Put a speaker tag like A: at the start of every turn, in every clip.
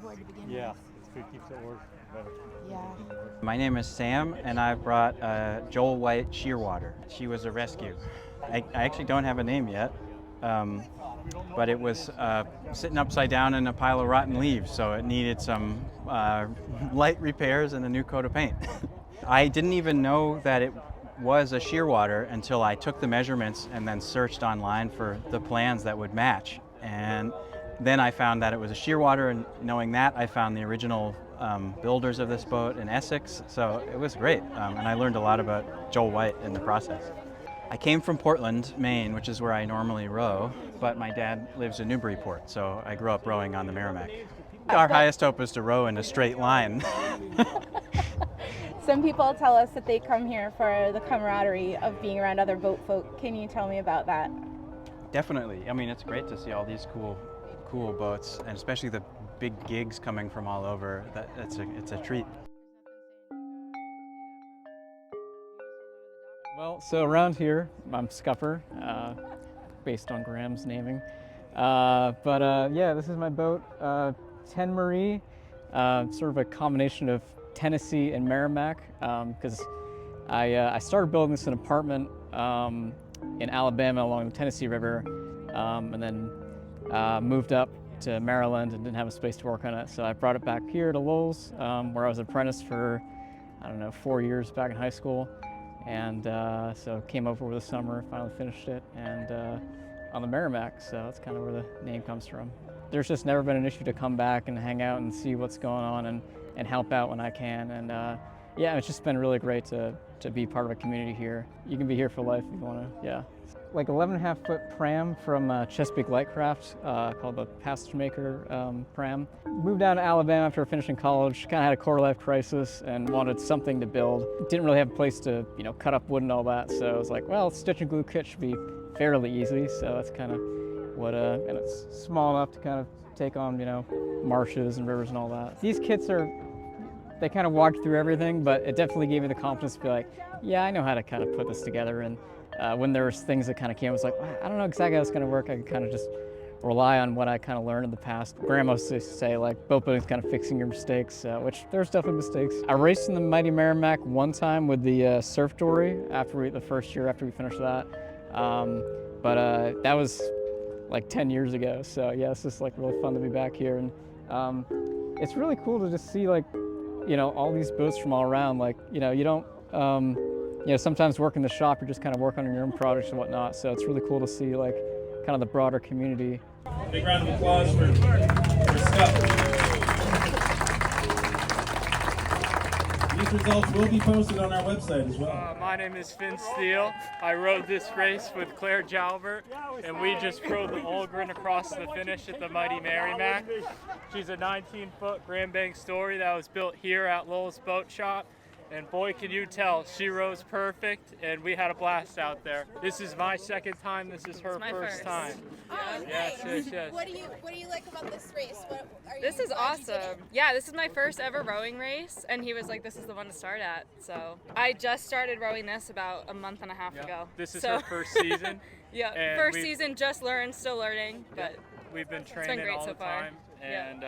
A: board to begin
B: Yeah,
A: with.
B: it's good, keeps it working better.
A: Yeah.
C: My name is Sam, and I brought Joel White Shearwater. She was a rescue. I actually don't have a name yet, but it was sitting upside down in a pile of rotten leaves, so it needed some light repairs and a new coat of paint. I didn't even know that it was a shearwater until I took the measurements and then searched online for the plans that would match. And then I found that it was a shearwater, and knowing that, I found the original builders of this boat in Essex, so it was great. And I learned a lot about Joel White in the process. I came from Portland, Maine, which is where I normally row, but my dad lives in Newburyport, so I grew up rowing on the Merrimack. Our highest hope is to row in a straight line.
A: Some people tell us that they come here for the camaraderie of being around other boat folk. Can you tell me about that?
C: Definitely. I mean, it's great to see all these cool boats, and especially the big gigs coming from all over. It's a treat.
D: Well, so around here, I'm Scupper, based on Graham's naming. Yeah, this is my boat, 10 Marie, sort of a combination of Tennessee and Merrimack, because I started building this in an apartment in Alabama along the Tennessee River, and then moved up to Maryland and didn't have a space to work on it. So I brought it back here to Lowell's, where I was an apprentice for, 4 years back in high school. And so came over over the summer, finally finished it, and on the Merrimack, so that's kind of where the name comes from. There's just never been an issue to come back and hang out and see what's going on and help out when I can. And yeah, it's just been really great to be part of a community here. You can be here for life if you want to, yeah. Like 11.5-foot pram from Chesapeake Lightcraft called the Passagemaker pram. Moved down to Alabama after finishing college, kind of had a quarter life crisis and wanted something to build. Didn't really have a place to, cut up wood and all that, so I was like, well, stitch and glue kit should be fairly easy, so that's kind of what, and it's small enough to kind of take on, marshes and rivers and all that. These kits they kind of walked through everything, but it definitely gave me the confidence to be like, yeah, I know how to kind of put this together. And when there was things that kind of came, I was like, I don't know exactly how it's going to work. I can kind of just rely on what I kind of learned in the past. Grandma used to say, like, boat building is kind of fixing your mistakes, which there's definitely mistakes. I raced in the Mighty Merrimack one time with the surf Dory the first year after we finished that. But that was like 10 years ago. So yeah, it's just like really fun to be back here. And it's really cool to just see, like, all these boats from all around. Like, you don't, sometimes work in the shop, you're just kind of working on your own projects and whatnot. So it's really cool to see, like, kind of the broader community.
E: Big round of applause for Scott. These results will be posted on our website as well.
F: My name is Finn Steele. I rode this race with Claire Jalbert, and we just rode the Olgren across the finish at the Mighty Merrimack. She's a 19-foot Grand Banks Dory that was built here at Lowell's Boat Shop. And boy, can you tell, she rose perfect, and we had a blast out there. This is my second time. This is her first time.
G: Oh,
F: yes,
G: nice.
F: yes, yes.
G: What do you like about this race?
H: This is awesome. Yeah, this is my first ever rowing race, and he was like, this is the one to start at. So I just started rowing this about a month and a half ago.
F: This is her first season.
H: Yeah, first season, just learned, still learning, but
F: we've been training all the time, and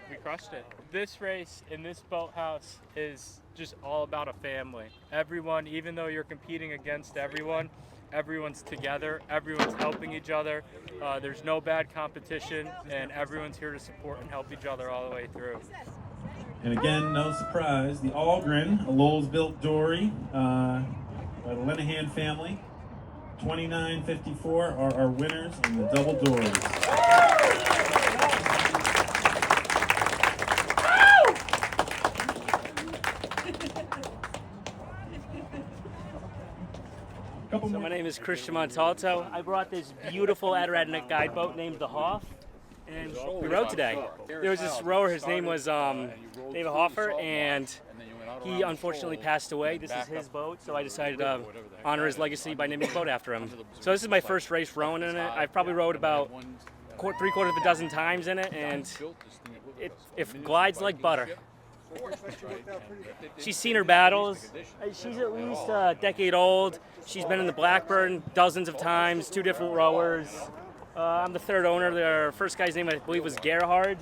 F: we crushed it. This race in this boathouse is just all about a family. Everyone, even though you're competing against everyone, everyone's together, everyone's helping each other. There's no bad competition, and everyone's here to support and help each other all the way through.
E: And again, no surprise, the Algren, a Lowell's-built Dory by the Lenahan family. 2954 are our winners in the double Dories.
I: So my name is Christian Montalto. I brought this beautiful Adirondack Guideboat named the Hoff, and we rode today. There was this rower, his name was David Hoffer, and he unfortunately passed away. This is his boat, so I decided to honor his legacy by naming the boat after him. So this is my first race rowing in it. I've probably rowed about 3/4 of a dozen times in it, and it glides like butter. She's seen her battles. She's at least a decade old. She's been in the Blackburn dozens of times, 2 different rowers. I'm the third owner. The first guy's name, I believe, was Gerhard.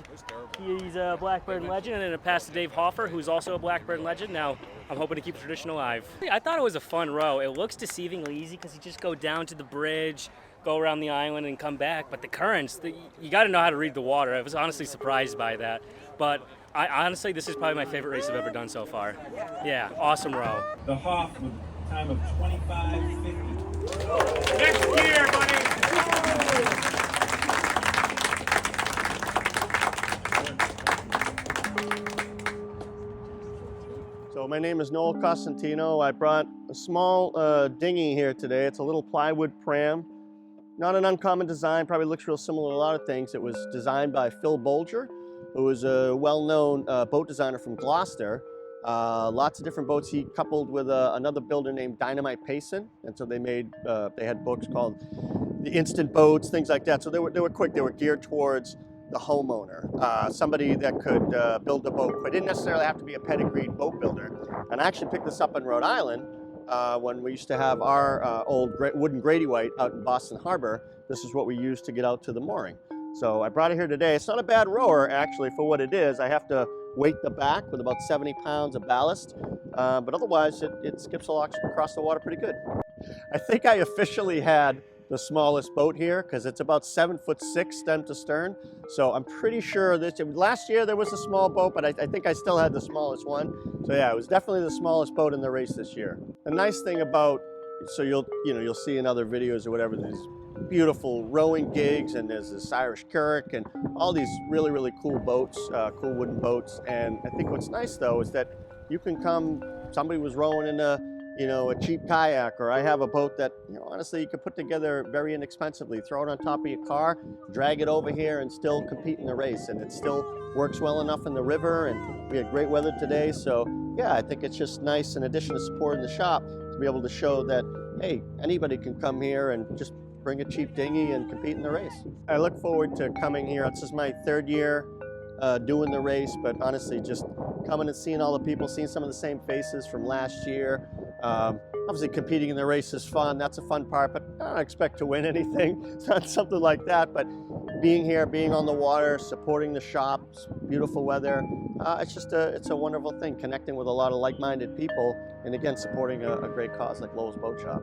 I: He's a Blackbird legend, and then it passed to Dave Hoffer, who's also a Blackbird legend. Now, I'm hoping to keep the tradition alive. I thought it was a fun row. It looks deceivingly easy because you just go down to the bridge, go around the island, and come back. But the currents, you got to know how to read the water. I was honestly surprised by that. But honestly, this is probably my favorite race I've ever done so far. Yeah, awesome row.
E: The Hoff with a time of 25:50.
F: Next year, buddy.
B: So my name is Noel Costantino. I brought a small dinghy here today. It's a little plywood pram. Not an uncommon design, probably looks real similar to a lot of things. It was designed by Phil Bolger, who was a well-known boat designer from Gloucester. Lots of different boats he coupled with another builder named Dynamite Payson, and so they made, they had books called the Instant Boats, things like that. So they were quick, they were geared towards the homeowner, somebody that could build a boat, but didn't necessarily have to be a pedigreed boat builder. And I actually picked this up in Rhode Island when we used to have our old wooden Grady White out in Boston Harbor. This is what we used to get out to the mooring. So I brought it here today. It's not a bad rower, actually, for what it is. I have to weight the back with about 70 pounds of ballast, but otherwise it skips across the water pretty good. I think I officially had the smallest boat here because it's about 7'6" stem to stern. So I'm pretty sure last year there was a small boat, but I think I still had the smallest one. So yeah, it was definitely the smallest boat in the race this year. The nice thing about, so you'll see in other videos or whatever, these beautiful rowing gigs, and there's this Irish Curragh and all these really, really cool boats, cool wooden boats. And I think what's nice though is that you can come, somebody was rowing in a cheap kayak, or I have a boat that, honestly, you could put together very inexpensively, throw it on top of your car, drag it over here and still compete in the race. And it still works well enough in the river, and we had great weather today. So yeah, I think it's just nice, in addition to supporting the shop, to be able to show that, hey, anybody can come here and just bring a cheap dinghy and compete in the race. I look forward to coming here. This is my third year doing the race, but honestly, just coming and seeing all the people, seeing some of the same faces from last year. Obviously competing in the race is fun, that's a fun part, but I don't expect to win anything. It's not something like that, but being here, being on the water, supporting the shops, beautiful weather, it's a wonderful thing, connecting with a lot of like-minded people, and again, supporting a great cause like Lowell's Boat Shop.